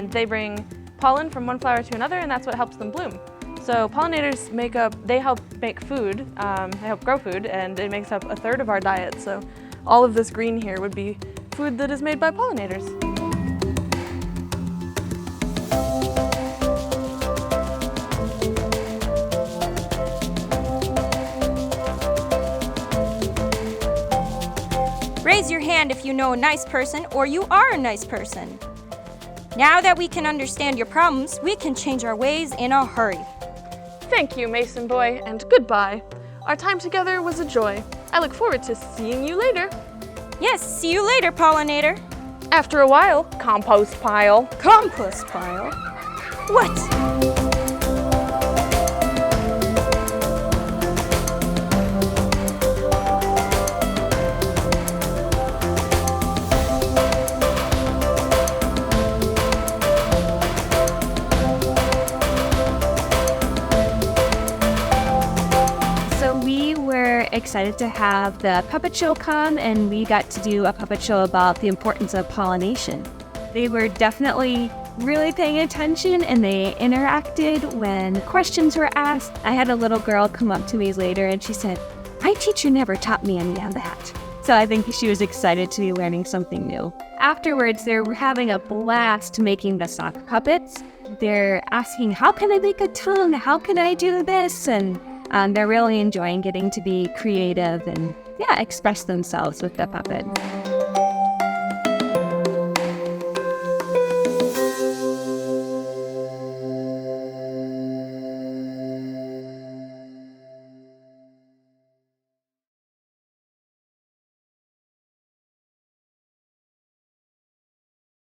and they bring pollen from one flower to another, and that's what helps them bloom. So pollinators they help make food, they help grow food, and it makes up a third of our diet. So all of this green here would be food that is made by pollinators. Raise your hand if you know a nice person or you are a nice person. Now that we can understand your problems, we can change our ways in a hurry. Thank you, Mason boy, and goodbye. Our time together was a joy. I look forward to seeing you later. Yes, see you later, pollinator. After a while, compost pile. Compost pile? What? Excited to have the puppet show come, and we got to do a puppet show about the importance of pollination. They were definitely really paying attention, and they interacted when questions were asked. I had a little girl come up to me later and she said, "My teacher never taught me any of that." So I think she was excited to be learning something new. Afterwards, they were having a blast making the sock puppets. They're asking, how can I make a tongue? How can I do this? And they're really enjoying getting to be creative and express themselves with the puppet.